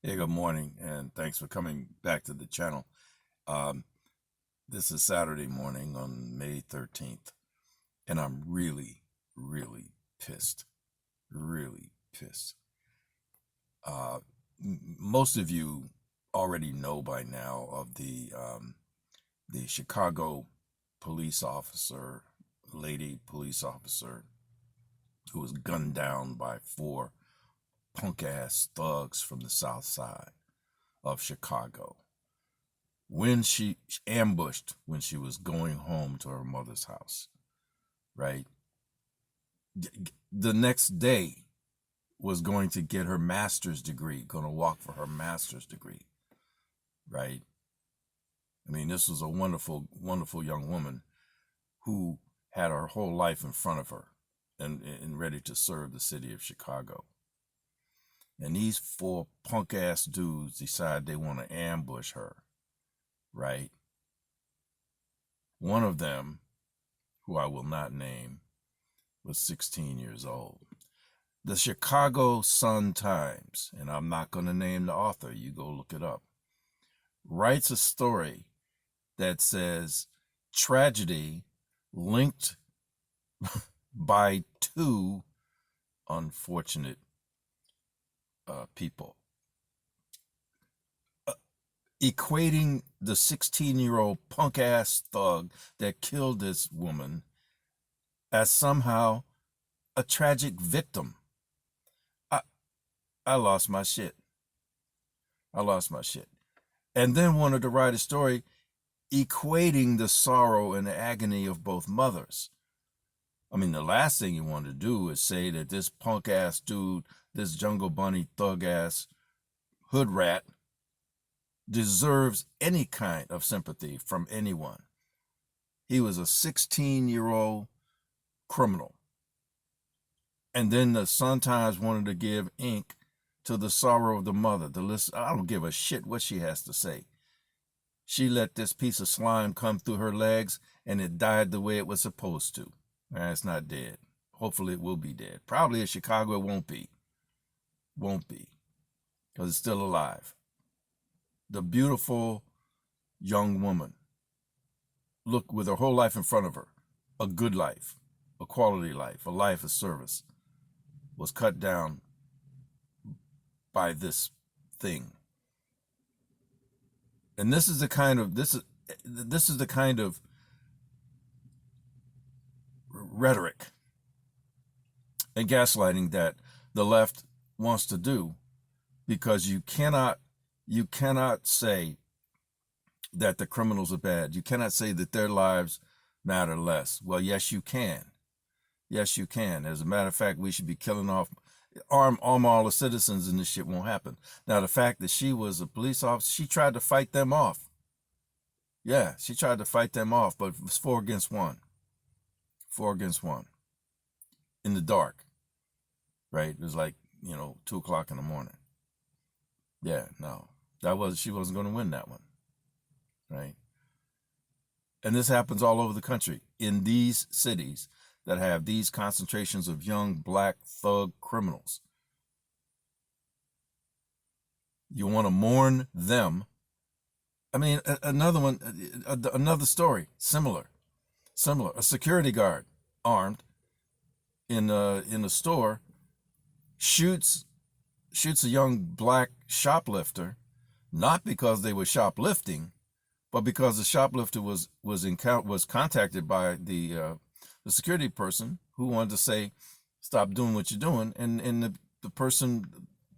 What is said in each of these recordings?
Hey, good morning, and thanks for coming back to the channel. Um, this is Saturday morning on May 13th, and I'm really, really pissed. Really pissed. Uh, Most of you already know by now of the Chicago police officer, lady police officer, who was gunned down by four punk-ass thugs from the South Side of Chicago. When she ambushed when she was going home to her mother's house, right? The next day was going to get her master's degree, going to walk for her master's degree, right? I mean, this was a wonderful, wonderful young woman who had her whole life in front of her and ready to serve the city of Chicago. And these four punk ass dudes decide they want to ambush her, right? One of them, who I will not name, was 16 years old. The Chicago Sun-Times, and I'm not going to name the author, you go look it up, writes a story that says tragedy linked by two unfortunate people, equating the 16-year-old punk-ass thug that killed this woman as somehow a tragic victim. I lost my shit. I lost my shit. And then wanted to write a story equating the sorrow and the agony of both mothers. I mean, the last thing you want to do is say that this punk ass dude, this jungle bunny thug ass hood rat, deserves any kind of sympathy from anyone. He was a 16-year-old criminal. And then the Sun-Times wanted to give ink to the sorrow of the mother. I don't give a shit what she has to say. She let this piece of slime come through her legs and it died the way it was supposed to. It's not dead. Hopefully it will be dead. Probably in Chicago it won't be. Won't be. Because it's still alive. The beautiful young woman, look, with her whole life in front of her, a good life, a quality life, a life of service, was cut down by this thing. And this is the kind of rhetoric and gaslighting that the left wants to do, because you cannot say that the criminals are bad. You cannot say that their lives matter less. Well, yes, you can. Yes, you can. As a matter of fact, we should be killing off, arm all the citizens, and this shit won't happen. Now, the fact that she was a police officer, she tried to fight them off. Yeah, she tried to fight them off, but it was 4 against 1. 4 against 1. In the dark, right? It was like, 2 o'clock in the morning. Yeah, no. She wasn't going to win that one, right? And this happens all over the country, in these cities that have these concentrations of young black thug criminals. You want to mourn them. I mean, another one, another story, similar. A security guard, armed, in a store, shoots a young black shoplifter, not because they were shoplifting, but because the shoplifter was contacted by the security person who wanted to say, stop doing what you're doing, and the person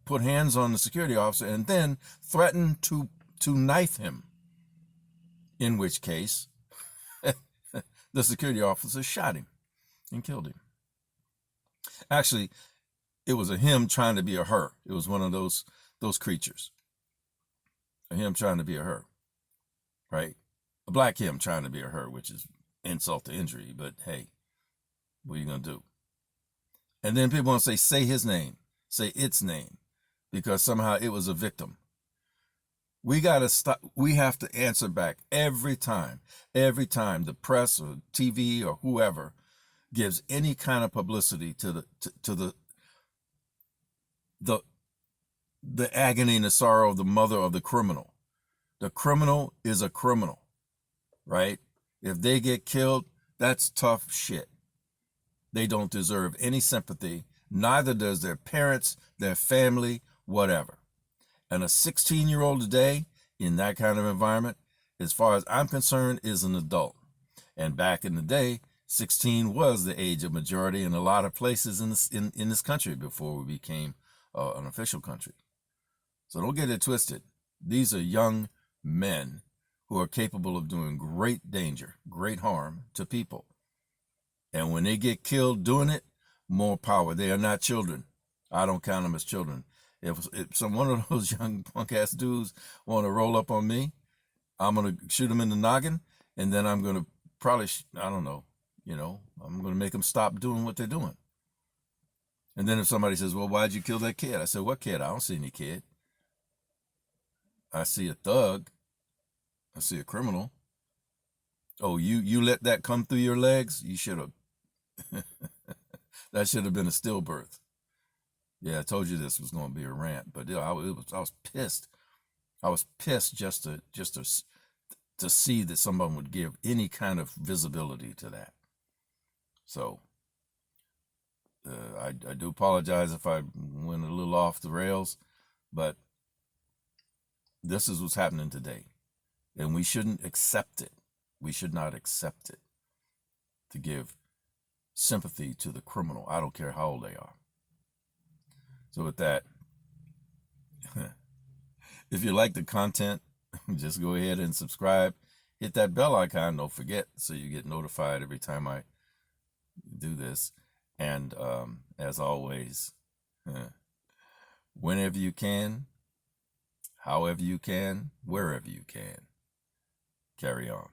put hands on the security officer and then threatened to knife him, in which case the security officer shot him and killed him. Actually, it was a him trying to be a her. It was one of those creatures. A him trying to be a her, right? A black him trying to be a her, which is insult to injury, but hey, what are you going to do? And then people want to say his name, say its name, because somehow it was a victim. We got to stop. We have to answer back every time the press or TV or whoever gives any kind of publicity to the the agony and the sorrow of the mother of the criminal. The criminal is a criminal, right? If they get killed, that's tough shit. They don't deserve any sympathy. Neither does their parents, their family, whatever. And a 16-year-old today in that kind of environment, as far as I'm concerned, is an adult. And back in the day, 16 was the age of majority in a lot of places in this country before we became an official country. So don't get it twisted. These are young men who are capable of doing great danger, great harm to people. And when they get killed doing it, more power. They are not children. I don't count them as children. If one of those young punk ass dudes want to roll up on me, I'm gonna shoot them in the noggin, and then I'm gonna probably I don't know, I'm gonna make them stop doing what they're doing. And then if somebody says, "Well, why'd you kill that kid?" I said, "What kid? I don't see any kid. I see a thug. I see a criminal." "Oh, you let that come through your legs? You should have." That should have been a stillbirth. Yeah, I told you this was going to be a rant, but I was pissed. I was pissed just to see that someone would give any kind of visibility to that. So I do apologize if I went a little off the rails, but this is what's happening today, and we shouldn't accept it. We should not accept it to give sympathy to the criminal. I don't care how old they are. So with that, if you like the content, just go ahead and subscribe. Hit that bell icon, don't forget, so you get notified every time I do this. And as always, whenever you can, however you can, wherever you can, carry on.